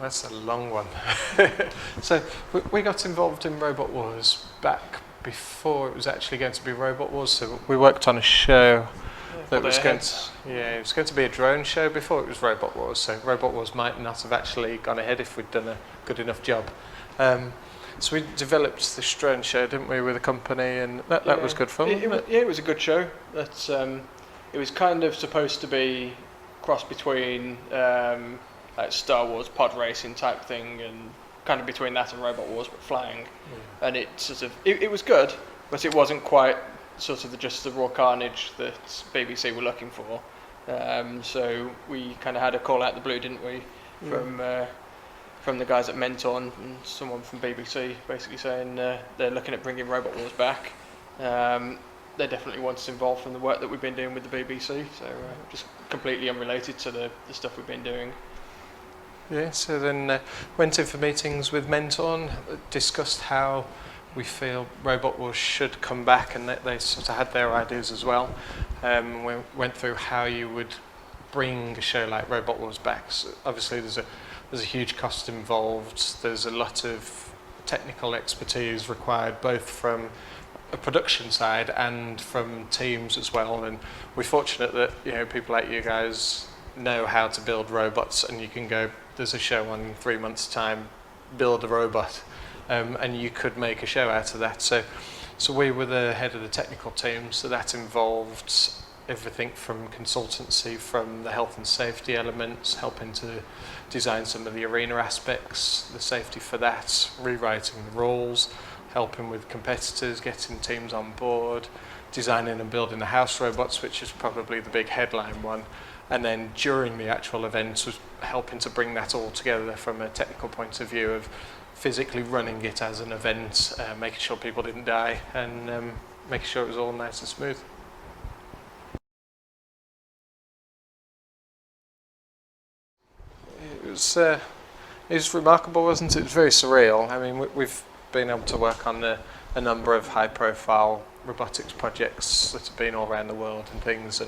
that's a long one. So we got involved in Robot Wars back before it was actually going to be Robot Wars. So we worked on a show that was going to, it was going to be a drone show before it was Robot Wars. So Robot Wars might not have actually gone ahead if we'd done a good enough job. So we developed this drone show, didn't we, with a company, and that was good fun. It was a good show. That's it was kind of supposed to be cross between like Star Wars pod racing type thing, and kind of between that and Robot Wars, but flying. And it sort of it was good, but it wasn't quite sort of just the raw carnage that BBC were looking for. So we kind of had a call out the blue, didn't we, from the guys at Mentor and someone from BBC basically saying they're looking at bringing Robot Wars back. They definitely want us involved from the work that we've been doing with the BBC, so just completely unrelated to the stuff we've been doing. Yeah, so then went in for meetings with Mentor, discussed how we feel Robot Wars should come back, and they sort of had their ideas as well. We went through how you would bring a show like Robot Wars back. So obviously there's a huge cost involved, there's a lot of technical expertise required both from a production side and from teams as well, and we're fortunate that people like you guys know how to build robots, and you can go, there's a show on in 3 months' time, build a robot, and you could make a show out of that. So we were the head of the technical team, so that involved everything from consultancy, from the health and safety elements, helping to design some of the arena aspects, the safety for that, rewriting the rules, helping with competitors, getting teams on board, designing and building the house robots, which is probably the big headline one. And then during the actual events was helping to bring that all together from a technical point of view of physically running it as an event, making sure people didn't die, and making sure it was all nice and smooth. It was remarkable, wasn't it? It was very surreal. I mean, we've been able to work on a number of high-profile robotics projects that have been all around the world and things,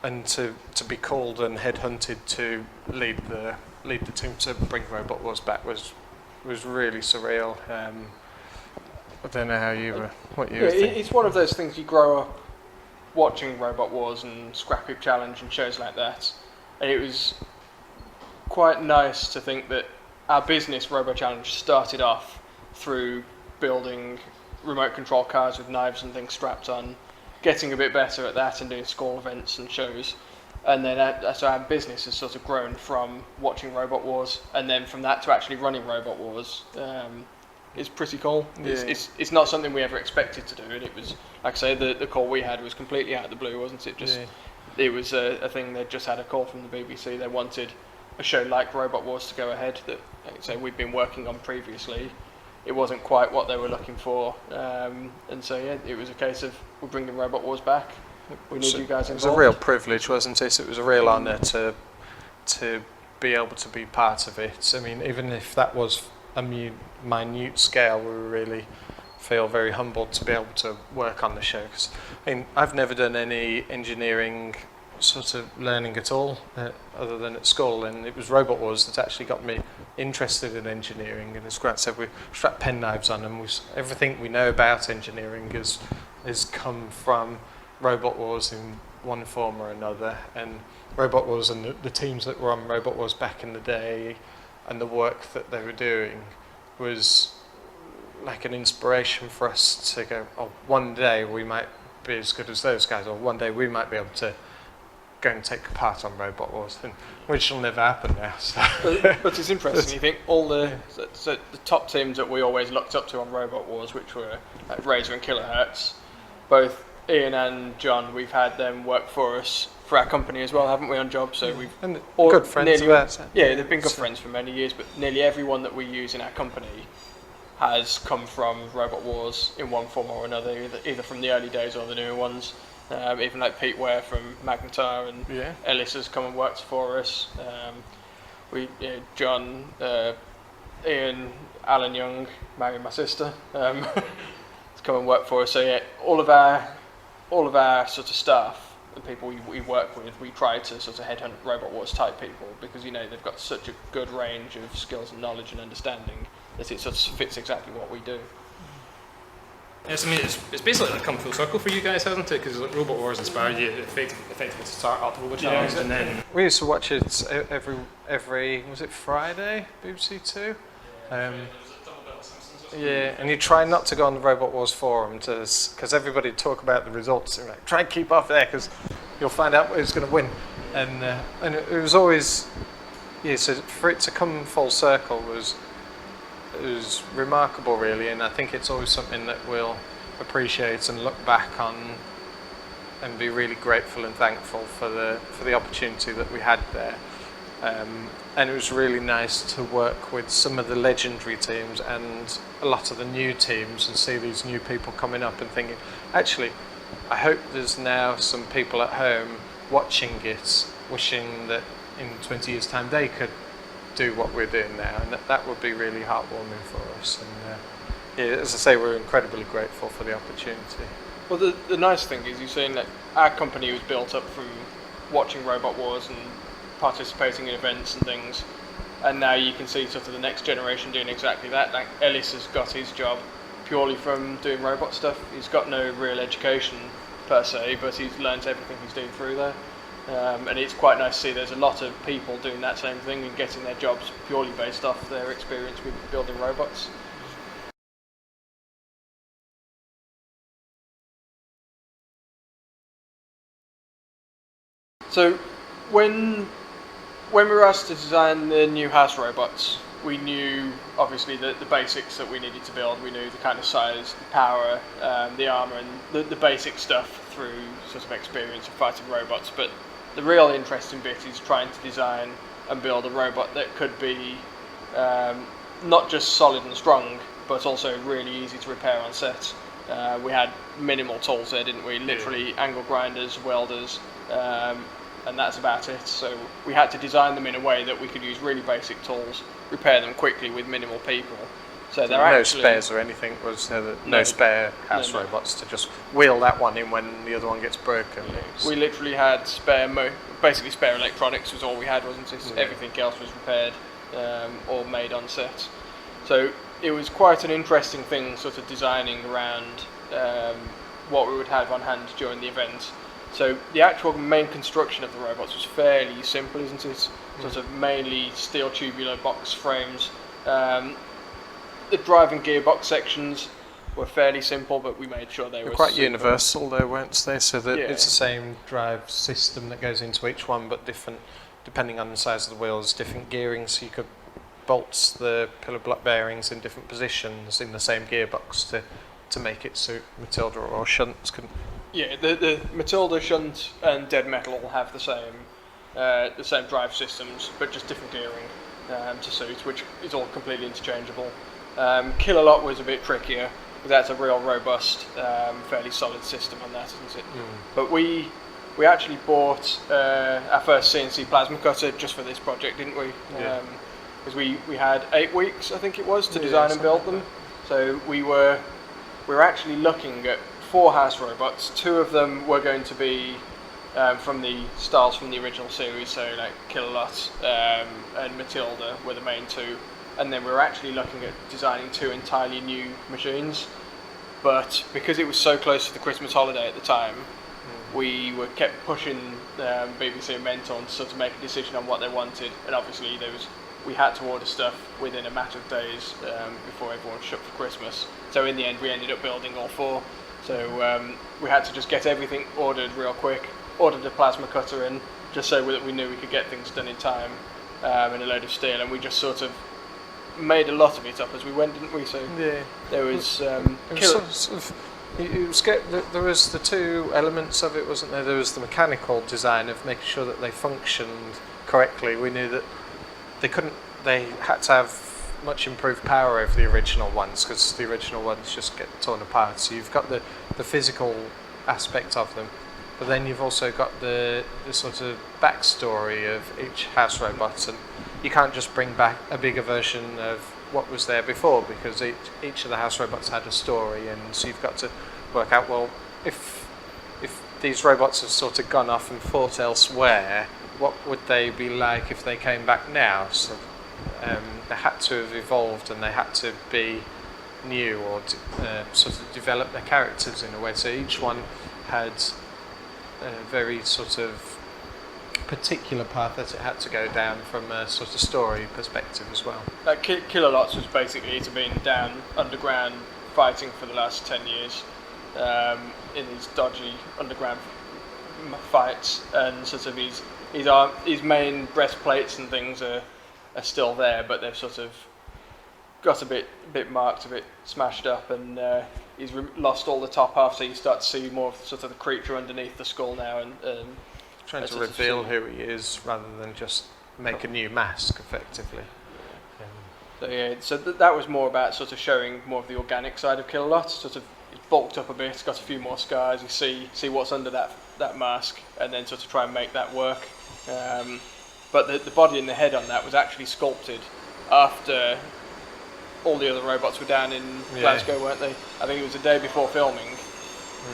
and to be called and headhunted to lead the team to bring Robot Wars back was really surreal. I don't know what you think. It's one of those things, you grow up watching Robot Wars and Scrap Heap Challenge and shows like that, and it was quite nice to think that our business, Robo Challenge, started off through building remote control cars with knives and things strapped on, getting a bit better at that and doing school events and shows. And then so our business has sort of grown from watching Robot Wars, and then from that to actually running Robot Wars is pretty cool. Yeah. It's not something we ever expected to do, and it was, like I say, the call we had was completely out of the blue, wasn't it? It was a thing. They just had a call from the BBC. They wanted a show like Robot Wars to go ahead that, like I say, we'd been working on previously. It wasn't quite what they were looking for, and so it was a case of, we're bringing Robot Wars back. We need you guys involved. It was a real privilege, wasn't it? It was a real honour to be able to be part of it. I mean, even if that was a minute scale, we really feel very humbled to be able to work on the show. Because I mean, I've never done any engineering sort of learning at all, other than at school, and it was Robot Wars that actually got me interested in engineering. And as Grant said, we strapped pen knives on them. Everything we know about engineering has come from Robot Wars in one form or another, and Robot Wars and the teams that were on Robot Wars back in the day and the work that they were doing was like an inspiration for us to go, oh, one day we might be as good as those guys, or one day we might be able to go and take part on Robot Wars, and which will never happen now. So. But it's interesting. You think all the top teams that we always looked up to on Robot Wars, which were like Razor and Kilohertz, both Ian and John, we've had them work for us for our company as well, haven't we, on jobs? So we've and good friends of ours. Yeah, they've been good friends for many years. But nearly everyone that we use in our company has come from Robot Wars in one form or another, either from the early days or the newer ones. Even like Pete Ware from Magnetar and Ellis has come and worked for us. John, Ian, Alan Young, married my sister, has come and worked for us. So yeah, all of our sort of staff the people we work with, we try to sort of headhunt Robot Wars type people, because they've got such a good range of skills and knowledge and understanding that it sort of fits exactly what we do. Yes, I mean, it's basically like come full circle for you guys, hasn't it? Because Robot Wars inspired you effectively to start up the Robo Challenge, and then we used to watch it every was it Friday, BBC Two? Yeah, and you try not to go on the Robot Wars forum because everybody talk about the results. And like, try and keep off there because you'll find out who's going to win. And it was always, so for it to come full circle was remarkable, really. And I think it's always something that we'll appreciate and look back on and be really grateful and thankful for the opportunity that we had there. And it was really nice to work with some of the legendary teams and a lot of the new teams and see these new people coming up and thinking, actually, I hope there's now some people at home watching it, wishing that in 20 years' time they could do what we're doing now, and that would be really heartwarming for us. And as I say, we're incredibly grateful for the opportunity. Well, the nice thing is you're saying that our company was built up from watching Robot Wars and participating in events and things, and now you can see sort of the next generation doing exactly that. Like Ellis has got his job purely from doing robot stuff. He's got no real education per se, but he's learned everything he's doing through there. And it's quite nice to see there's a lot of people doing that same thing and getting their jobs purely based off their experience with building robots. So when we were asked to design the new house robots, we knew obviously the basics that we needed to build. We knew the kind of size, the power, the armor, and the basic stuff through sort of experience of fighting robots. But the real interesting bit is trying to design and build a robot that could be not just solid and strong, but also really easy to repair on set. We had minimal tools there, didn't we? Literally angle grinders, welders, and that's about it. So we had to design them in a way that we could use really basic tools, repair them quickly with minimal people. So there no spares or anything, was there? No spare house robots to just wheel that one in when the other one gets broken. We literally had basically spare electronics was all we had, wasn't it? Yeah. Everything else was repaired or made on set. So it was quite an interesting thing, sort of designing around what we would have on hand during the event. So the actual main construction of the robots was fairly simple, isn't it? Sort of mainly steel tubular box frames. The drive and gearbox sections were fairly simple, but we made sure they were quite universal, though, weren't they? So that it's the same drive system that goes into each one, but different depending on the size of the wheels, different gearing. So you could bolt the pillar block bearings in different positions in the same gearbox to make it suit Matilda or shunts. Yeah, the Matilda shunt and Dead Metal all have the same drive systems, but just different gearing to suit, which is all completely interchangeable. Kill-A-Lot was a bit trickier, because that's a real robust, fairly solid system on that, isn't it? But we actually bought our first CNC plasma cutter just for this project, didn't we? Because we had 8 weeks, I think it was, to design and build them. So we were actually looking at 4 house robots. 2 of them were going to be from the styles from the original series, so like Kill-A-Lot and Matilda were the main 2. And then we were actually looking at designing 2 entirely new machines. But because it was so close to the Christmas holiday at the time, we kept pushing BBC and Mentor to sort of make a decision on what they wanted. And obviously we had to order stuff within a matter of days before everyone shut for Christmas. So in the end we ended up building all 4. So we had to just get everything ordered real quick, ordered a plasma cutter in, just so that we knew we could get things done in time, and a load of steel, and we just sort of made a lot of it up as we went, didn't we? So there was there was the 2 elements of it, wasn't there? There was the mechanical design of making sure that they functioned correctly. We knew that they had to have much improved power over the original ones, because the original ones just get torn apart. So you've got the physical aspect of them, but then you've also got the sort of backstory of each house robot, and you can't just bring back a bigger version of what was there before, because each of the house robots had a story, and so you've got to work out, well, if these robots have sort of gone off and fought elsewhere, what would they be like if they came back now? So they had to have evolved and they had to be new or sort of develop their characters in a way. So each one had a very sort of particular path that it had to go down from a sort of story perspective as well. Like Killer Lots was basically to been down underground fighting for the last 10 years in these dodgy underground fights, and sort of his main breastplates and things are still there, but they've sort of got a bit marked, a bit smashed up, and he's lost all the top half, so you start to see more of sort of the creature underneath the skull now, and trying to reveal who he is rather than just make a new mask, effectively. So that was more about sort of showing more of the organic side of Killer Lot. Sort of it's bulked up a bit, got a few more scars. You see what's under that mask, and then sort of try and make that work. But the body and the head on that was actually sculpted after all the other robots were down in Glasgow, weren't they? I think it was the day before filming.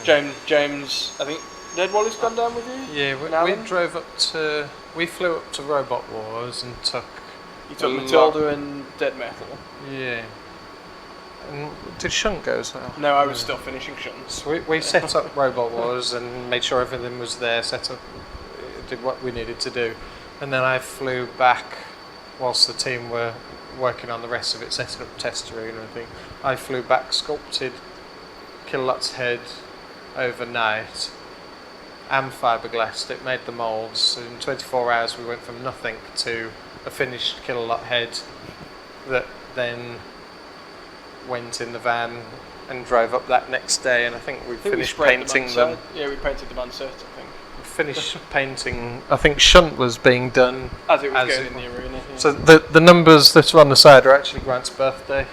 James, I think. Dead Wally's gone down with you? Yeah, we flew up to Robot Wars and took... You took Matilda and Dead Metal? Yeah. And did Shunt go as well? No, I was still finishing Shunt. So we set up Robot Wars and made sure everything was there, did what we needed to do. And then I flew back whilst the team were working on the rest of it, setting up test arena and everything. I flew back, sculpted Killer Lot's head overnight, and fiberglassed it, made the moulds. So in 24 hours we went from nothing to a finished Killer Lot head that then went in the van and drove up that next day, and I think we finished painting them. Yeah, we painted them on set, I think. We finished painting, I think Shunt was being done as it was going in the arena. Yeah. So the numbers that are on the side are actually Grant's birthday,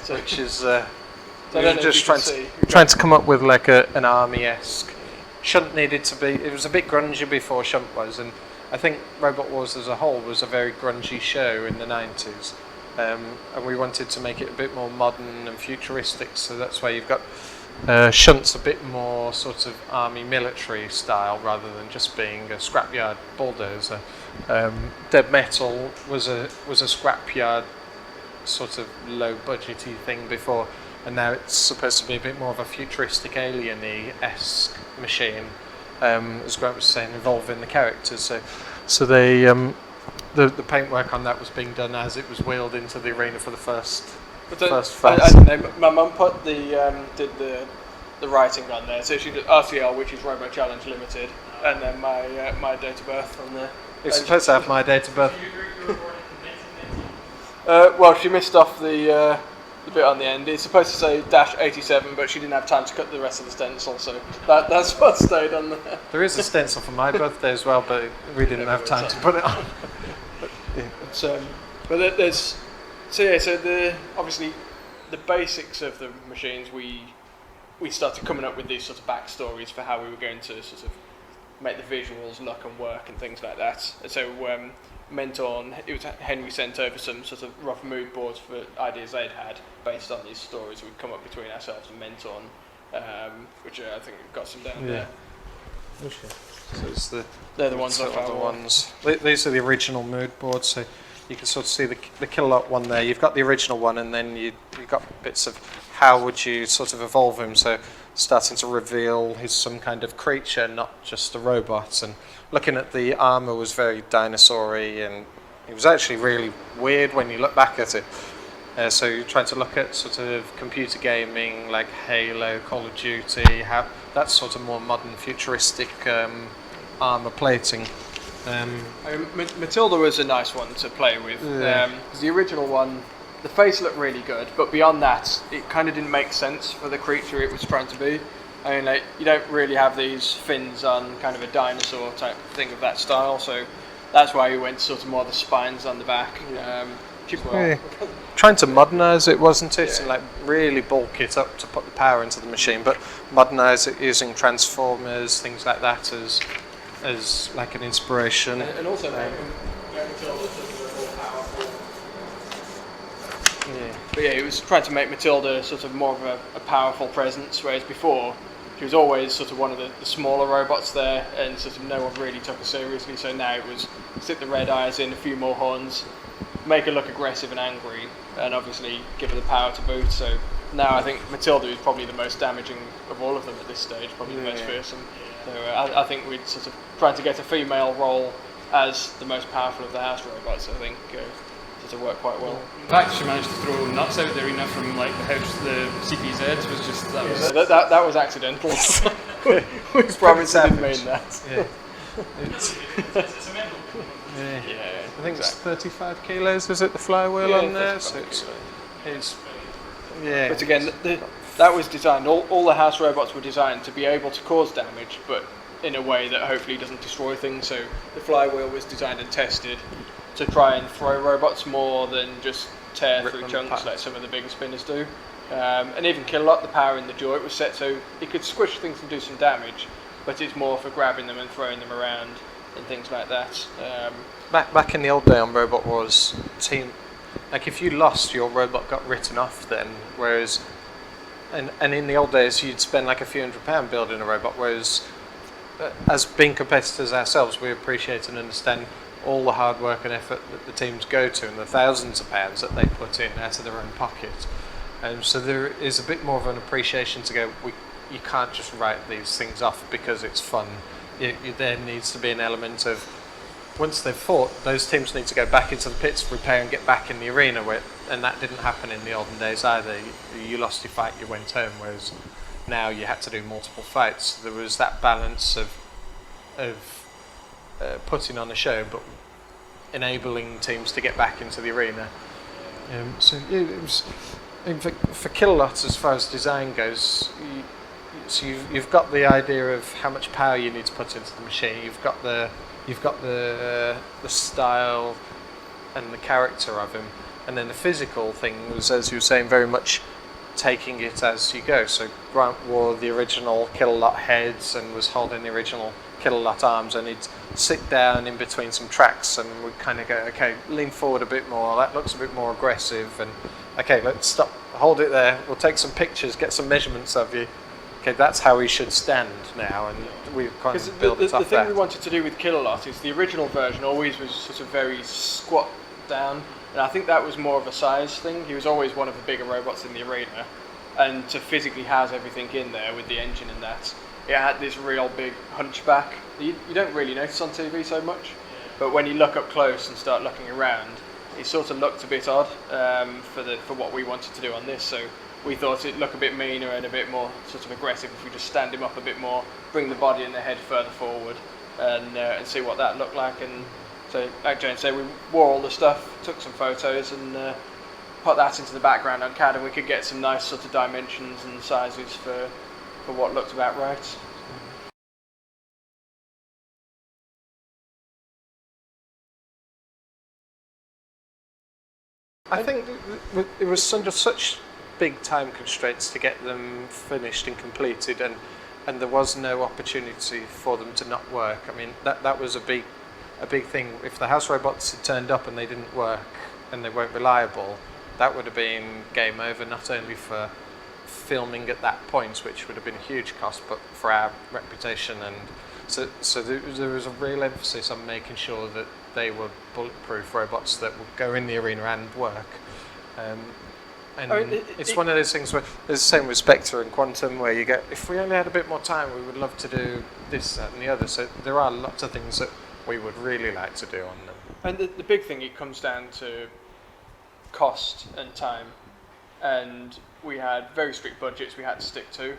which is just trying to come up with like an army-esque. Shunt needed to be, it was a bit grungy before Shunt was, and I think Robot Wars as a whole was a very grungy show in the 90s, and we wanted to make it a bit more modern and futuristic, so that's why you've got Shunt's a bit more sort of army military style rather than just being a scrapyard bulldozer. Dead Metal was a scrapyard sort of low budgety thing before, and now it's supposed to be a bit more of a futuristic alien-y-esque machine, as Grant was saying, involving the characters. So they the paintwork on that was being done as it was wheeled into the arena for the first phase. I don't know, my mum put did the writing on there, so she did RTL, which is Robo Challenge Ltd, and then my date of birth on there. It's supposed to have my date of birth. Well, she missed off the bit on the end. It's supposed to say -87, but she didn't have time to cut the rest of the stencil, so that's what stayed on there. There is a stencil for my birthday as well, but we didn't have time to put it on. But there's obviously the basics of the machines. We started coming up with these sort of backstories for how we were going to sort of make the visuals look and work and things like that. And so Mentorn, it was Henry sent over some sort of rough mood boards for ideas they'd had based on these stories we'd come up between ourselves and Mentorn, which I think got some down there. Okay. So they're the ones off the ones. These are the original mood boards, so you can sort of see the Killer Lot one there. You've got the original one, and then you've got bits of how would you sort of evolve him. So starting to reveal he's some kind of creature, not just a robot. And looking at the armor was very dinosaur-y, and it was actually really weird when you look back at it. So you're trying to look at sort of computer gaming like Halo, Call of Duty, how that's sort of more modern, futuristic armor plating. Matilda was a nice one to play with. Because the original one, the face looked really good, but beyond that, it kind of didn't make sense for the creature it was trying to be. I mean, like, you don't really have these fins on kind of a dinosaur type thing of that style, so that's why we went sort of more the spines on the back. Trying to modernise it, wasn't it? And like really bulk it up to put the power into the machine, but modernise it using transformers, things like that as like an inspiration. And also But yeah, it was trying to make Matilda sort of more of a powerful presence, whereas before she was always sort of one of the smaller robots there, and sort of no one really took her seriously. So now it was stick the red eyes in, a few more horns, make her look aggressive and angry, and obviously give her the power to boot. So now I think Matilda is probably the most damaging of all of them at this stage, probably the most fearsome. So I think we'd sort of trying to get a female role as the most powerful of the house robots, I think, sort of worked quite well. The fact she managed to throw nuts out the arena from like the CPZs was just that was accidental. We promise I didn't mean that. Yeah. I think it's 35 kilos, is it, the flywheel on there? So it's But again, that was designed, all the house robots were designed to be able to cause damage, but in a way that hopefully doesn't destroy things. So the flywheel was designed and tested to try and throw robots more than just tear through chunks like some of the bigger spinners do. And even Kilolot, the power in the jaw, it was set so it could squish things and do some damage, but it's more for grabbing them and throwing them around and things like that. Back in the old day on Robot Wars, like if you lost, your robot got written off then, whereas and in the old days you'd spend like a few £100 building a robot, whereas as being competitors ourselves, we appreciate and understand all the hard work and effort that the teams go to and the thousands of pounds that they put in out of their own pocket. So there is a bit more of an appreciation to go, you can't just write these things off because it's fun. There needs to be an element of, once they've fought, those teams need to go back into the pits, repair and get back in the arena, and that didn't happen in the olden days either. You lost your fight, you went home, whereas now you had to do multiple fights. There was that balance of putting on a show, but enabling teams to get back into the arena. It was, for Kilolot, as far as design goes, you've got the idea of how much power you need to put into the machine. You've got the style and the character of him, and then the physical thing was, as you were saying, very much taking it as you go. So Grant wore the original Kilolot heads and was holding the original Kilolot arms, and he'd sit down in between some tracks and we'd kind of go, okay, lean forward a bit more, that looks a bit more aggressive, and okay, let's stop, hold it there, we'll take some pictures, get some measurements of you. Okay, that's how he should stand now, and we've kind of built it off the thing that. we wanted to do with Kilolot is the original version always was sort of very squat down, and I think that was more of a size thing. He was always one of the bigger robots in the arena, and to physically house everything in there with the engine and that, it had this real big hunchback. You don't really notice on TV so much, but when you look up close and start looking around, it sort of looked a bit odd for what we wanted to do on this. So we thought it'd look a bit meaner and a bit more sort of aggressive if we just stand him up a bit more, bring the body and the head further forward, and see what that looked like. And so, like Jane said, we wore all the stuff, took some photos, and put that into the background on CAD, and we could get some nice sort of dimensions and sizes for what looked about right. I think it was under such big time constraints to get them finished and completed, and there was no opportunity for them to not work. I mean, that was a big thing. If the house robots had turned up and they didn't work and they weren't reliable, that would have been game over, not only for filming at that point, which would have been a huge cost, but for our reputation. And so there was a real emphasis on making sure that they were bulletproof robots that would go in the arena and work. It's one of those things where there's the same with Spectre and Quantum, where you get, if we only had a bit more time, we would love to do this, that and the other. So there are lots of things that we would really like to do on them. And the big thing, it comes down to cost and time. And we had very strict budgets we had to stick to.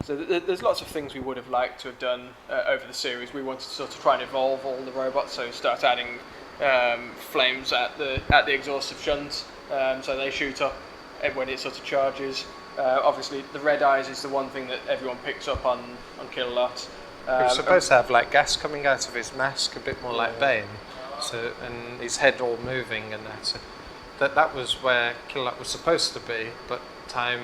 So there's lots of things we would have liked to have done over the series. We wanted to sort of try and evolve all the robots, so start adding flames at the exhaust of shunt, so they shoot up when it sort of charges. Obviously, the red eyes is the one thing that everyone picks up on Kilolot. We're supposed to have like gas coming out of his mask, a bit more like Bane, so, and his head all moving and that. So that was where Kilolot was supposed to be, but time.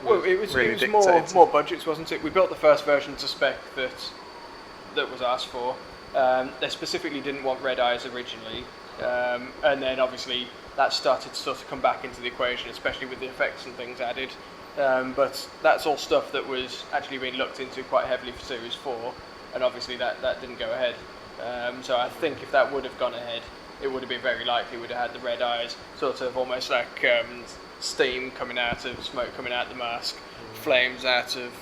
Well, it was really more budgets, wasn't it? We built the first version to spec that was asked for. They specifically didn't want red eyes originally, and then obviously that started to sort of come back into the equation, especially with the effects and things added. But that's all stuff that was actually being looked into quite heavily for Series 4, and obviously that didn't go ahead. So I think if that would have gone ahead, it would have been very likely would have had the red eyes, sort of almost like steam coming out of smoke coming out the mask, flames out of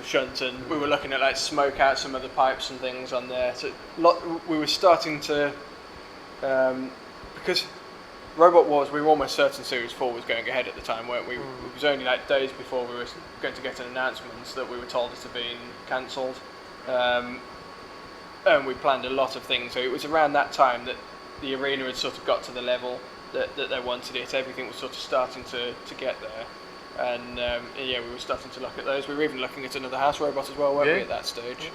shunt, and we were looking at like smoke out some of the pipes and things on there. So we were starting to because Robot Wars, we were almost certain Series 4 was going ahead at the time, weren't we? It was only like days before we were going to get an announcement that we were told it had been cancelled. And we planned a lot of things, so it was around that time that the arena had sort of got to the level that they wanted it. Everything was sort of starting to get there, and yeah, we were starting to look at those. We were even looking at another house robot as well, weren't we, at that stage?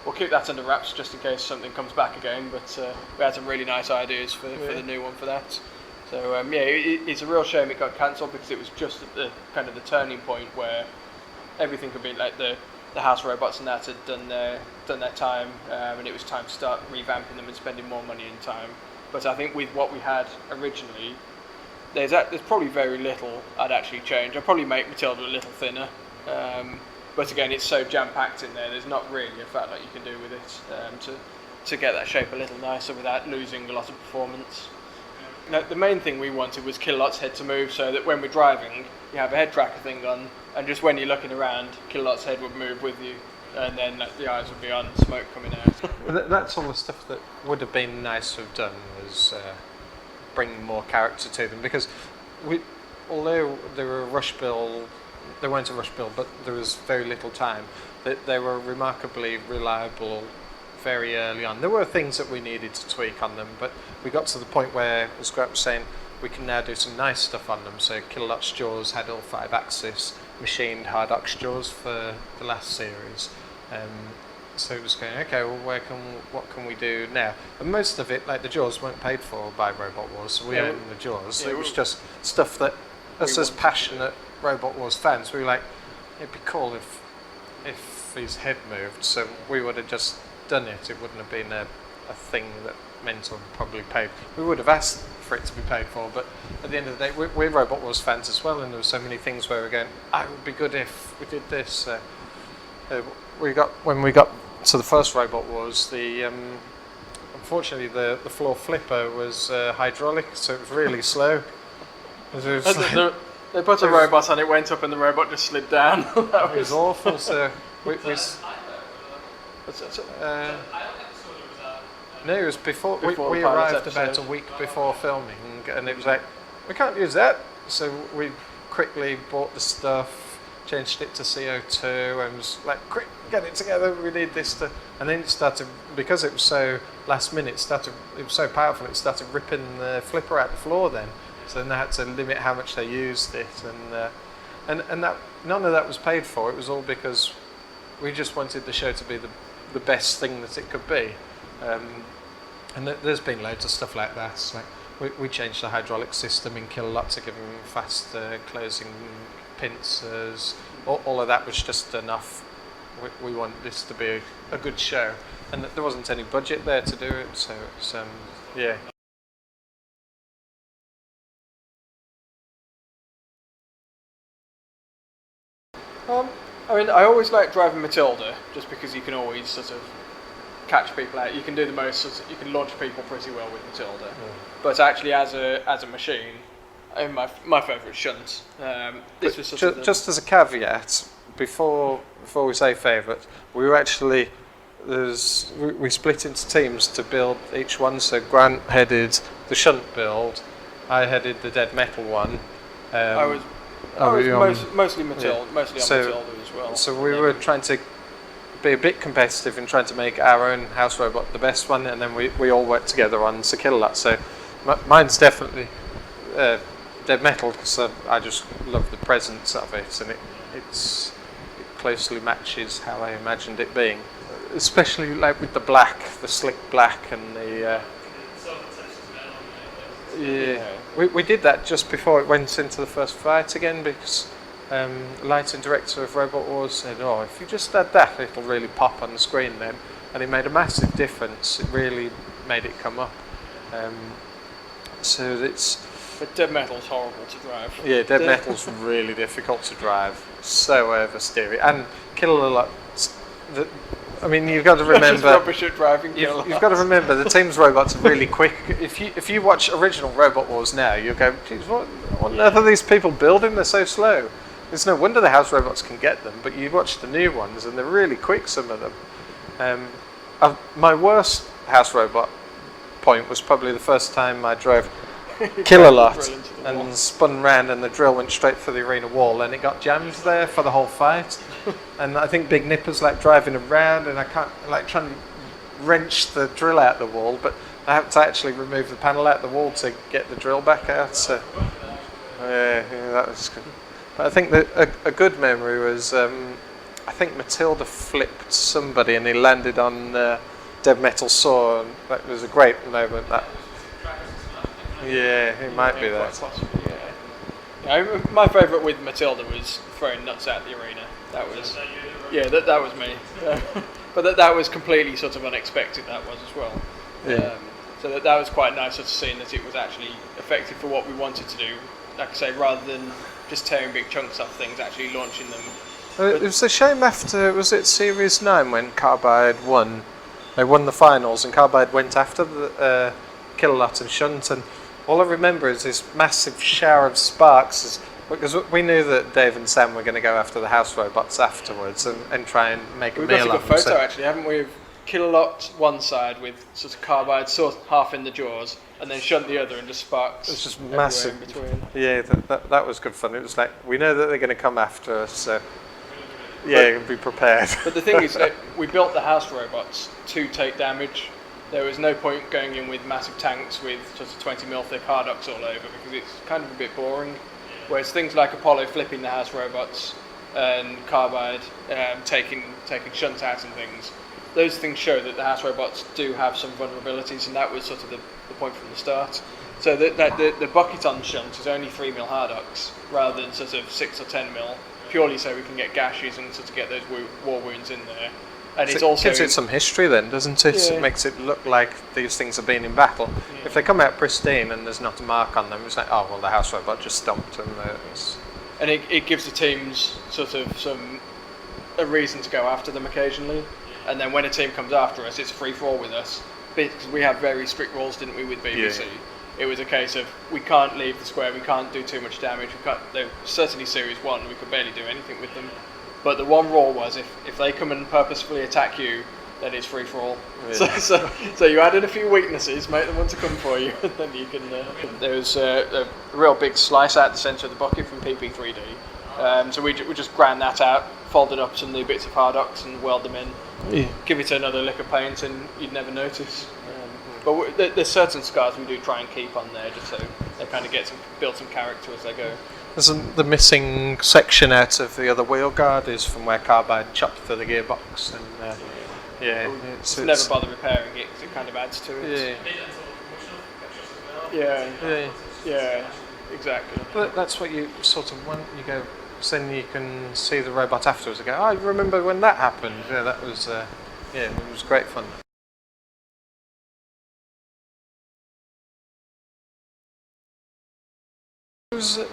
We'll keep that under wraps just in case something comes back again, but we had some really nice ideas for the new one for that. So yeah, it's a real shame it got cancelled, because it was just at the kind of the turning point where everything could be like the house robots and that had done their time, and it was time to start revamping them and spending more money and time. But I think with what we had originally, there's probably very little I'd actually change. I'd probably make Matilda a little thinner, but again, it's so jam-packed in there, there's not really a fat lot you can do with it to get that shape a little nicer without losing a lot of performance. Now, the main thing we wanted was Kilolot's head to move, so that when we're driving, you have a head tracker thing on, and just when you're looking around, Kilolot's head would move with you, and then the eyes would be on, smoke coming out. That's all the stuff that would have been nice to have done, was bring more character to them, because although they were a rush build, they weren't a rush build, but there was very little time. They were remarkably reliable very early on. There were things that we needed to tweak on them, but we got to the point where, as Grant was saying, we can now do some nice stuff on them. So Kilolot's jaws had all 5-axis machined hard ox jaws for the last series. So it was going, okay, well, what can we do now? And most of it, like the jaws, weren't paid for by Robot Wars, so we owned the jaws. So it was just stuff that us as passionate Robot Wars fans, we were like, it'd be cool if his head moved. So we would have just done it. It wouldn't have been a thing that Mentor probably paid. We would have asked for it to be paid for, but at the end of the day, we're Robot Wars fans as well, and there were so many things where we're going, it would be good if we did this. When we got to the first Robot Wars, unfortunately the floor flipper was hydraulic, so it was really slow. They put a robot on, it went up, and the robot just slid down. It was awful. So no, it was before we arrived about a week before filming, and it was like, we can't use that. So we quickly bought the stuff, changed it to CO2, and was like, quick, get it together, we need this and then it started, because it was so last minute, it was so powerful, it started ripping the flipper out the floor then. So then they had to limit how much they used it, and that none of that was paid for. It was all because we just wanted the show to be the best thing that it could be. And there's been loads of stuff like that. Like we changed the hydraulic system in Kilolot to give them faster closing pincers. All of that was just enough. We wanted this to be a good show, and there wasn't any budget there to do it. So it's yeah. I mean, I always like driving Matilda, just because you can always sort of catch people out. You can do the most, you can launch people pretty well with Matilda. But actually, as a machine, I mean, my favourite shunt. This was just as a caveat, before we say favourite, we were actually we split into teams to build each one. So Grant headed the shunt build, I headed the dead metal one. I was mostly Matilda, mostly on Matilda as well. So we were trying to be a bit competitive in trying to make our own house robot the best one, and then we all worked together on Sir Kilolot. So mine's definitely dead metal, because I just love the presence of it, and it closely matches how I imagined it being, especially like with the black, the slick black, and the we did that just before it went into the first fight again, because lighting director of Robot Wars said, if you just add that, it'll really pop on the screen then, and it made a massive difference. It really made it come up. So it's But Dead Metal's horrible to drive. yeah, Dead Metal's really difficult to drive. So oversteery and Kill-A-Lot. I mean, you've got to remember. Rubbish at driving. You've got to remember the team's robots are really quick. If you watch original Robot Wars now, you'll go, geez, what on earth are these people building? They're so slow. It's no wonder the house robots can get them. But you watch the new ones, and they're really quick. Some of them. My worst house robot point was probably the first time I drove Kill-A-Lot and spun round, and the drill went straight for the arena wall, and it got jammed there for the whole fight. And I think Big Nipper's like driving around, and I can't like trying to wrench the drill out the wall, but I have to actually remove the panel out the wall to get the drill back out. So yeah, that was good. But I think that a good memory was I think Matilda flipped somebody, and he landed on Dead Metal Saw, and that was a great moment. That. Yeah, it might be that. Possibly, yeah. My favourite with Matilda was throwing nuts out the arena. That was, that was me. But that was completely sort of unexpected. That was as well. Yeah. So that was quite nice, sort of seeing that it was actually effective for what we wanted to do. Like I say, rather than just tearing big chunks off things, actually launching them. It was a shame after, was it Series 9 when Carbide won? They won the finals, and Carbide went after the Kill-A-Lot and Shunt, and all I remember is this massive shower of sparks, because we knew that Dave and Sam were going to go after the house robots afterwards and try and make a meal of them. We've got a good photo actually, haven't we? Of Kill-A-Lot one side with sort of Carbide sort of half in the jaws, and then Shunt the other, and just sparks. It's just massive. In between. Yeah, that was good fun. It was like, we know that they're going to come after us, so yeah, be prepared. But the thing is that we built the house robots to take damage. There was no point going in with massive tanks with sort of 20mm thick harducks all over, because it's kind of a bit boring. Whereas things like Apollo flipping the house robots and Carbide taking Shunt out and things, those things show that the house robots do have some vulnerabilities, and that was sort of the point from the start. So the bucket on Shunt is only 3mm harducks rather than sort of 6 or 10mm, purely so we can get gashes and sort of get those war wounds in there. And So it also gives it some history then, doesn't it? Yeah. It makes it look like these things have been in battle. Yeah. If they come out pristine and there's not a mark on them, it's like, oh, well, the house robot just stomped them. And it gives the teams sort of a reason to go after them occasionally. And then when a team comes after us, it's a free-for-all with us. Because we have very strict rules, didn't we, with BBC? Yeah. It was a case of, we can't leave the square, we can't do too much damage. Certainly Series 1, we could barely do anything with them. But the one rule was, if they come and purposefully attack you, then it's free-for-all. Yeah. So you added a few weaknesses, make them want to come for you, and then you can... There was a real big slice out the centre of the bucket from PP3D. So we just ground that out, folded up some new bits of harducks and weld them in. Yeah. Give it another lick of paint and you'd never notice. But there's certain scars we do try and keep on there, just so they kind of build some character as they go. The missing section out of the other wheel guard is from where Carbide chopped through the gearbox, and It's never bother repairing it because it kind of adds to it. Yeah, exactly. But that's what you sort of want. You go, so then you can see the robot afterwards and go, oh, I remember when that happened. Yeah, that was it was great fun.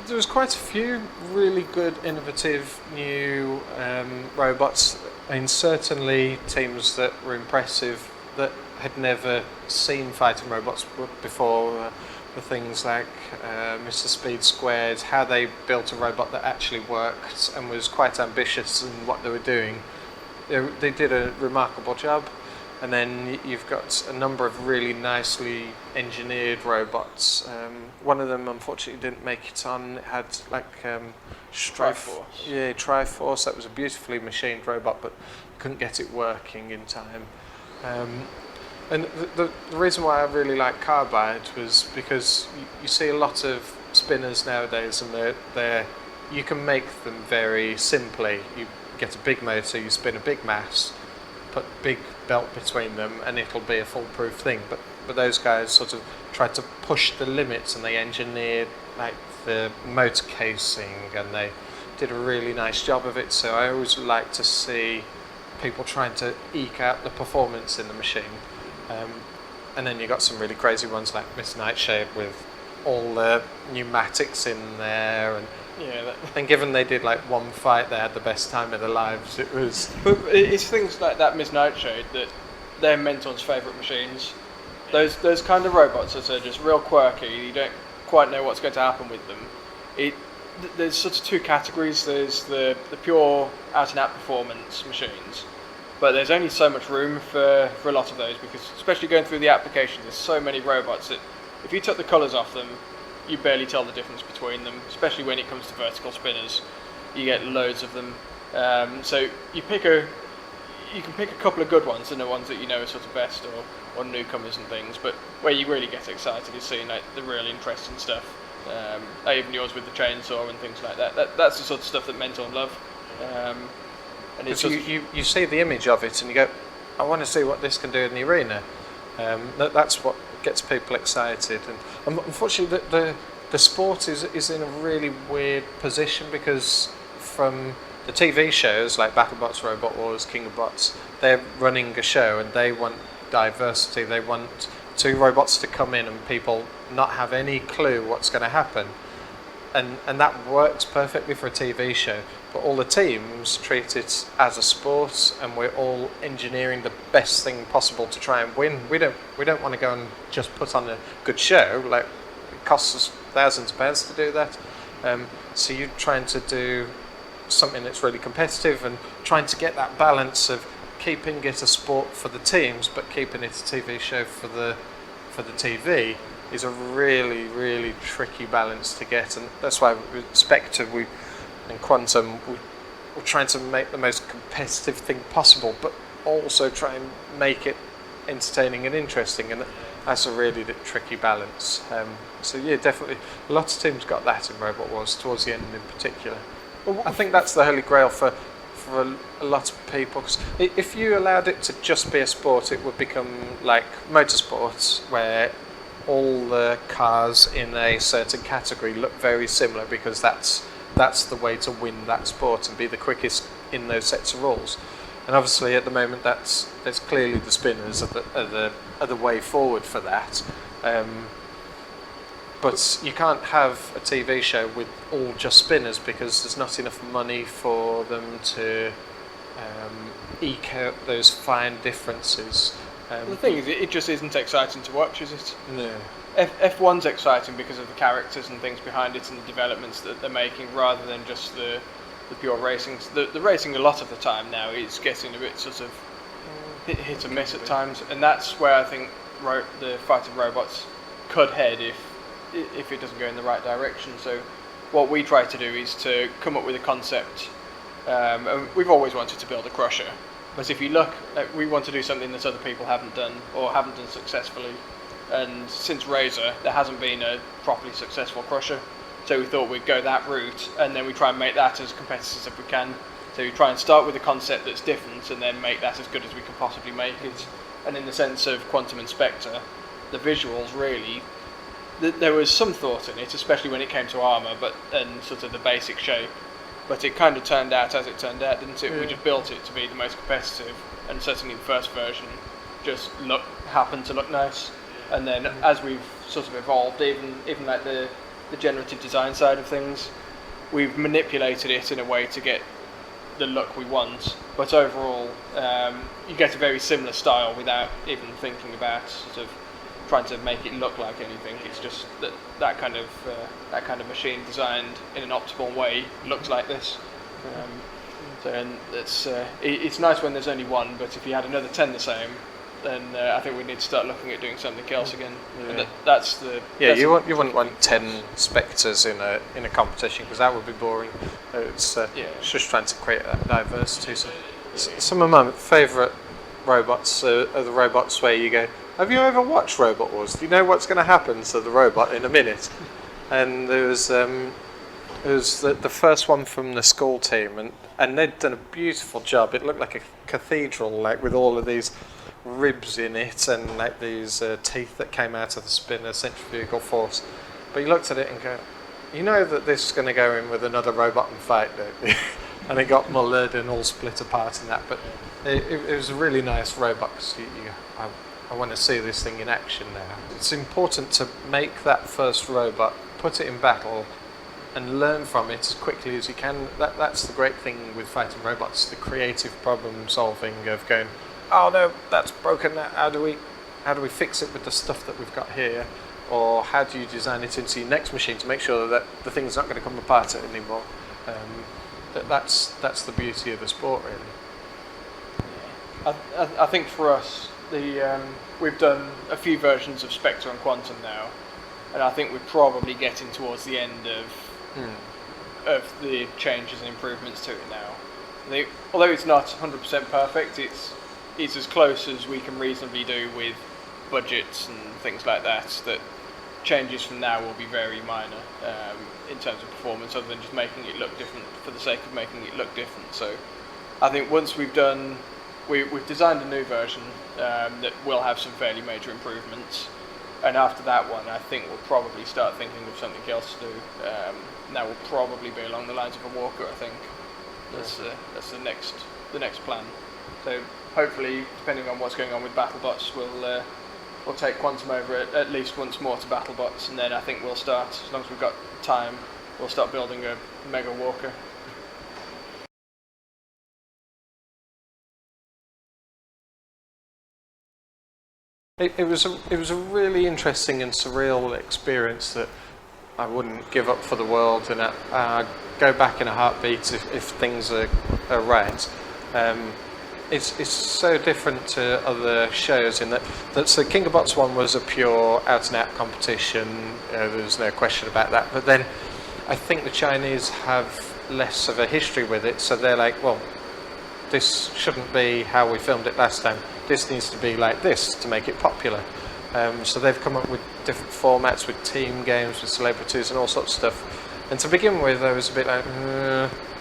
There was quite a few really good, innovative new robots. I mean, certainly teams that were impressive that had never seen fighting robots before. The things like Mr. Speed Squared, how they built a robot that actually worked and was quite ambitious in what they were doing. They did a remarkable job. And then you've got a number of really nicely engineered robots. One of them unfortunately didn't make it on. It had like Triforce. Yeah, Triforce. That was a beautifully machined robot, but couldn't get it working in time. And the reason why I really like Carbide was because you see a lot of spinners nowadays, and you can make them very simply. You get a big motor, you spin a big mass, put big belt between them, and it'll be a foolproof thing. But those guys sort of tried to push the limits, and they engineered like the motor casing, and they did a really nice job of it. So I always like to see people trying to eke out the performance in the machine. And then you got some really crazy ones like Miss Nightshade with all the pneumatics in there, and Yeah, and given they did like one fight, they had the best time of their lives. It was. but it's things like that Ms. Nightshade that they're Mentor's favourite machines. Those kind of robots that are just real quirky. You don't quite know what's going to happen with them. There's sort of two categories. There's the pure out and out performance machines, but there's only so much room for a lot of those, because especially going through the applications, there's so many robots that if you took the colours off them, you barely tell the difference between them, especially when it comes to vertical spinners. You get loads of them. So you can pick a couple of good ones and the ones that you know are sort of best, or newcomers and things, but where you really get excited is seeing like the really interesting stuff. Even yours with the chainsaw and things like that. That's the sort of stuff that Mentor love. And it's you see the image of it and you go, I want to see what this can do in the arena. That's what gets people excited. And unfortunately, the sport is in a really weird position, because from the TV shows like BattleBots, Robot Wars, King of Bots, they're running a show and they want diversity. They want two robots to come in and people not have any clue what's going to happen. And that works perfectly for a TV show, but all the teams treat it as a sport, and we're all engineering the best thing possible to try and win. We don't want to go and just put on a good show. Like, it costs us thousands of pounds to do that. So you're trying to do something that's really competitive and trying to get that balance of keeping it a sport for the teams, but keeping it a TV show for the TV. Is a really, really tricky balance to get, and that's why with Spectre and Quantum we're trying to make the most competitive thing possible, but also try and make it entertaining and interesting, and that's a really tricky balance. So yeah, definitely, lots of teams got that in Robot Wars towards the end in particular. I think that's the holy grail for a lot of people, because if you allowed it to just be a sport, it would become like motorsports, where all the cars in a certain category look very similar, because that's the way to win that sport and be the quickest in those sets of rules. And obviously at the moment there's clearly the spinners are the way forward for that. But you can't have a TV show with all just spinners, because there's not enough money for them to eke out those fine differences. The thing is, it just isn't exciting to watch, is it? No. F1's exciting because of the characters and things behind it and the developments that they're making, rather than just the pure racing. The racing a lot of the time now is getting a bit sort of hit and miss at times, and that's where I think the fighting robots could head if it doesn't go in the right direction. So what we try to do is to come up with a concept. And we've always wanted to build a crusher. But if you look, we want to do something that other people haven't done or haven't done successfully. And since Razor, there hasn't been a properly successful crusher. So we thought we'd go that route, and then we try and make that as competitive as we can. So we try and start with a concept that's different, and then make that as good as we can possibly make it. And in the sense of Quantum and Spectre, the visuals really, there was some thought in it, especially when it came to armour, and sort of the basic shape. But it kind of turned out as it turned out, didn't it? Yeah. We just built it to be the most competitive, and certainly the first version just happened to look nice. And then as we've sort of evolved, even like the generative design side of things, we've manipulated it in a way to get the look we want. But overall, you get a very similar style without even thinking about sort of trying to make it look like anything. It's just that kind of machine designed in an optimal way looks like this. And it's nice when there's only one, but if you had another 10 the same, then I think we need to start looking at doing something else again. Yeah. And you wouldn't want 10 Spectres in a competition, because that would be boring. It's just trying to create that diversity. So some of my favourite robots are the robots where you go, have you ever watched Robot Wars? Do you know what's going to happen to the robot in a minute? And there was the first one from the school team, and they'd done a beautiful job. It looked like a cathedral, like with all of these ribs in it and like these teeth that came out of the spinner, centrifugal force. But you looked at it and go, you know that this is going to go in with another robot and fight, don't you? And it got mullered and all split apart and that. But it was a really nice robot, because I want to see this thing in action now. It's important to make that first robot, put it in battle, and learn from it as quickly as you can. That's the great thing with fighting robots, the creative problem solving of going, oh no, that's broken, how do we fix it with the stuff that we've got here? Or how do you design it into your next machine to make sure that the thing's not going to come apart anymore? That's the beauty of the sport, really. I think for us, we've done a few versions of Spectre and Quantum now, and I think we're probably getting towards the end of the changes and improvements to it now. Although it's not 100% perfect, it's as close as we can reasonably do with budgets and things like that. That changes from now will be very minor in terms of performance, other than just making it look different for the sake of making it look different. So I think once we've designed a new version that will have some fairly major improvements, and after that one I think we'll probably start thinking of something else to do. That will probably be along the lines of a walker, I think. That's the next plan. So hopefully, depending on what's going on with BattleBots, we'll take Quantum over at least once more to BattleBots, and then I think we'll start, as long as we've got time, we'll start building a Mega Walker. It was a really interesting and surreal experience that I wouldn't give up for the world, and I'd go back in a heartbeat if things are right. It's so different to other shows in that so King of Bots one was a pure out-and-out competition. There's no question about that. But then I think the Chinese have less of a history with it, so they're like, well, this shouldn't be how we filmed it last time. This needs to be like this to make it popular. So they've come up with different formats, with team games, with celebrities and all sorts of stuff. And to begin with, I was a bit like,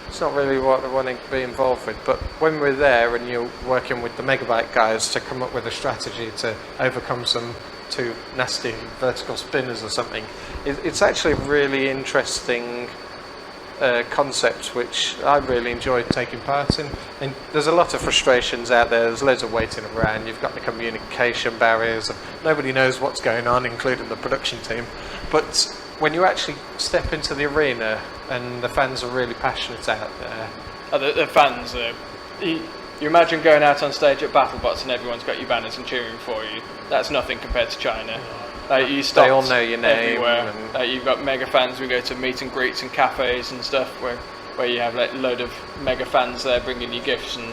it's not really what I want to be involved with. But when we're there and you're working with the Megabyte guys to come up with a strategy to overcome some two nasty vertical spinners or something, it's actually a really interesting concept which I really enjoyed taking part in. And there's a lot of frustrations out there, there's loads of waiting around, you've got the communication barriers, and nobody knows what's going on, including the production team. But when you actually step into the arena and the fans are really passionate out there. The fans, you imagine going out on stage at BattleBots and everyone's got your banners and cheering for you. That's nothing compared to China. They all know your name. Everywhere. You've got mega fans. We go to meet and greets and cafes and stuff where you have like a load of mega fans there bringing you gifts and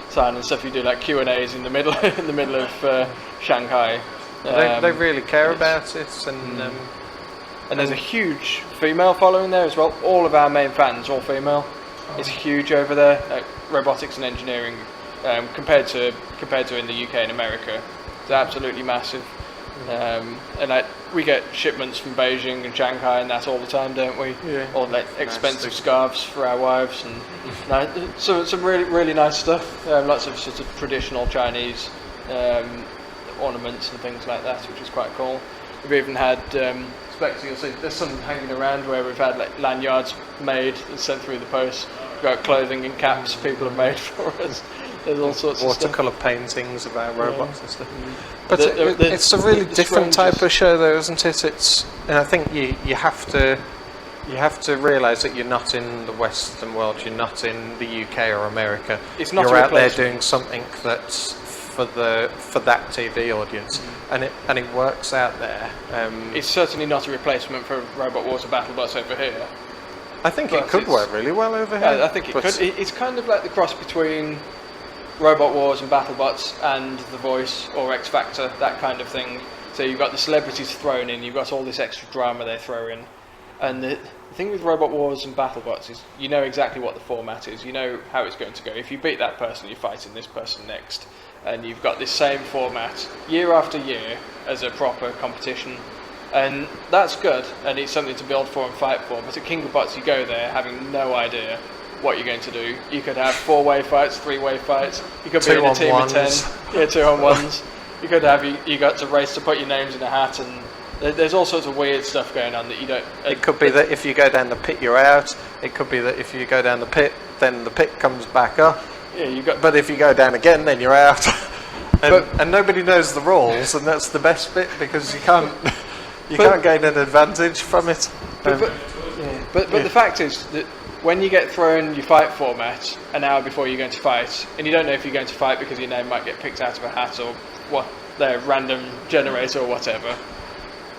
sign and stuff. You do like Q&As in the middle of Shanghai. They really care about it, and there's a huge female following there as well. All of our main fans, all female. It's huge over there. Robotics and engineering, compared to in the UK and America, it's absolutely massive. And we get shipments from Beijing and Shanghai and that all the time, don't we? Yeah. All like expensive scarves for our wives and some really really nice stuff. Lots of sort of traditional Chinese ornaments and things like that, which is quite cool. We've even had Spectre. You'll see there's some hanging around where we've had like lanyards made and sent through the post. We've got clothing and caps people have made for us. There's all sorts of watercolour paintings of our robots and stuff. But it's a really different type of show, though, isn't it? And I think you have to realise that you're not in the Western world. You're not in the UK or America. It's not you're out there doing something that's for that TV audience, and it works out there. It's certainly not a replacement for Robot Wars or BattleBots over here. I think it could work really well over here. I think it could. It's kind of like the cross between Robot Wars and BattleBots and The Voice or X Factor, that kind of thing. So you've got the celebrities thrown in, you've got all this extra drama they throw in. And the thing with Robot Wars and BattleBots is you know exactly what the format is, you know how it's going to go. If you beat that person, you're fighting this person next. And you've got this same format year after year as a proper competition. And that's good, and it's something to build for and fight for. But at King of Bots, you go there having no idea what you're going to do. You could have 4-way fights, 3-way fights. You could be in a team of 10. Yeah, 2-on-1s. You could have you got to race to put your names in a hat, and there's all sorts of weird stuff going on that you don't. It could be that if you go down the pit, you're out. It could be that if you go down the pit, then the pit comes back up. Yeah, you got. But if you go down again, then you're out. and nobody knows the rules, and that's the best bit because you can't gain an advantage from it. But the fact is that when you get thrown your fight format an hour before you're going to fight, and you don't know if you're going to fight because your name might get picked out of a hat or what, their random generator or whatever,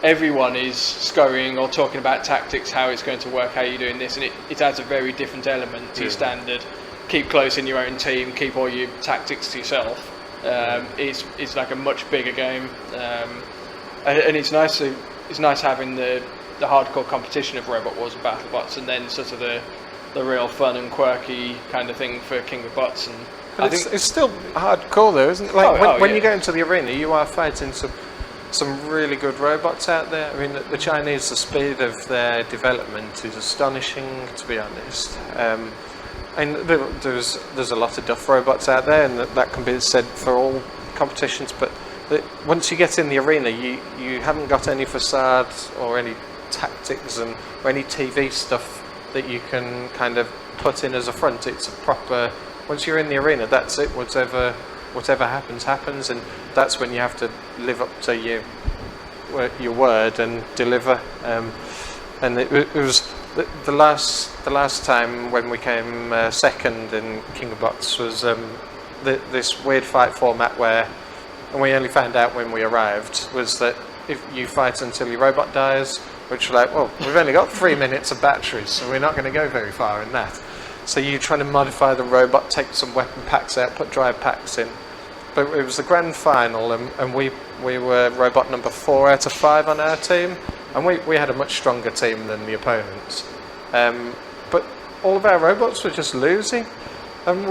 everyone is scurrying or talking about tactics, how it's going to work, how you're doing this, and it adds a very different element to your standard. Keep close in your own team, keep all your tactics to yourself. It's like a much bigger game, and it's nice having the hardcore competition of Robot Wars and BattleBots, and then sort of the real fun and quirky kind of thing for King of Bots. And I think it's still hardcore though, isn't it? Like when you go into the arena, you are fighting some really good robots out there. I mean, the Chinese, the speed of their development is astonishing, to be honest. And there's a lot of duff robots out there, and that can be said for all competitions. But once you get in the arena, you haven't got any facades or any tactics or any TV stuff that you can kind of put in as a front. It's a proper. Once you're in the arena, that's it. Whatever happens, and that's when you have to live up to your word and deliver. And it was the last time when we came second in King of Bots was this weird fight format where, and we only found out when we arrived, was that if you fight until your robot dies, which we're like, well, we've only got 3 minutes of batteries, so we're not going to go very far in that. So you try to modify the robot, take some weapon packs out, put drive packs in. But it was the grand final, and we were robot number 4 out of 5 on our team, and we had a much stronger team than the opponents. But all of our robots were just losing, and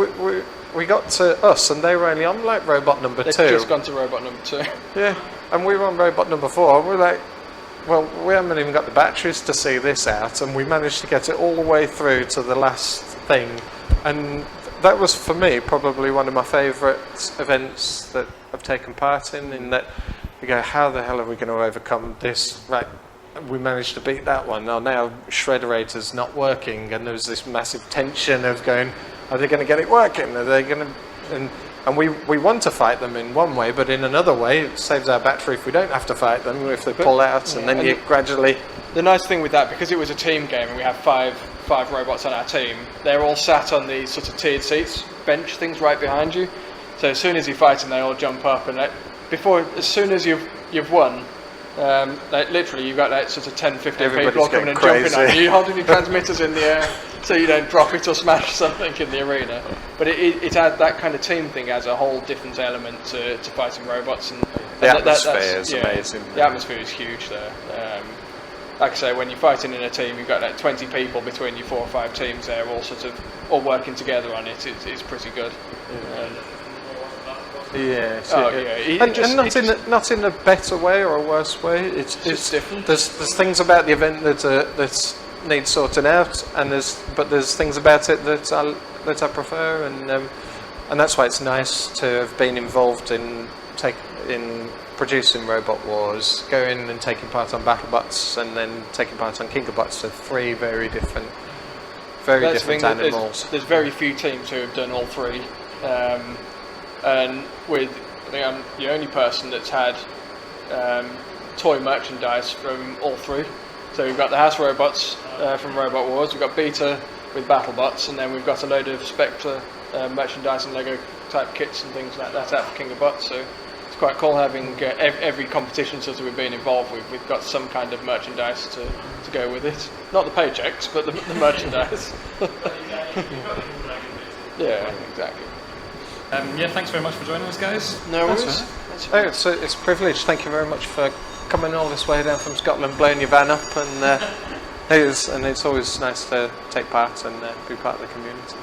we got to us, and they were only on like robot number 2. They've just gone to robot number 2. Yeah, and we were on robot number 4, and we're like, well, we haven't even got the batteries to see this out, and we managed to get it all the way through to the last thing. And that was, for me, probably one of my favourite events that I've taken part in that you go, how the hell are we going to overcome this? Right, we managed to beat that one. Now Shredderator's not working, and there's this massive tension of going, are they going to get it working? Are they going to... And we want to fight them in one way, but in another way, it saves our battery if we don't have to fight them, if they pull out, and then you gradually... The nice thing with that, because it was a team game and we have five robots on our team, they're all sat on these sort of tiered seats, bench things right behind you. So as soon as you're fighting, they all jump up, and as soon as you've won, literally you've got like sort of 10-15 people all coming and jumping on you, holding your transmitters in the air so you don't drop it or smash something in the arena. But it adds that kind of team thing, as a whole different element to fighting robots. And the atmosphere is amazing. The atmosphere is huge there. Like I say, when you're fighting in a team, you've got like 20 people between your 4 or 5 teams there, all working together on it. It's pretty good. Not in a better way or a worse way. It's different. There's things about the event that need sorting out, and there's things about it that I prefer, and that's why it's nice to have been involved in producing Robot Wars, going and taking part on BattleBots, and then taking part on King of Bots. So 3 very different animals. There's very few teams who have done all 3. And I think I'm the only person that's had toy merchandise from all 3. So we've got the House Robots from Robot Wars, we've got Beta with BattleBots, and then we've got a load of Spectre merchandise and Lego type kits and things like that out for King of Bots. So it's quite cool having every competition sort of we've been involved with. We've got some kind of merchandise to go with it. Not the paychecks, but the merchandise. Yeah, exactly. Thanks very much for joining us, guys. No worries. It's a privilege. Thank you very much for coming all this way down from Scotland, blowing your van up, and it's always nice to take part and be part of the community.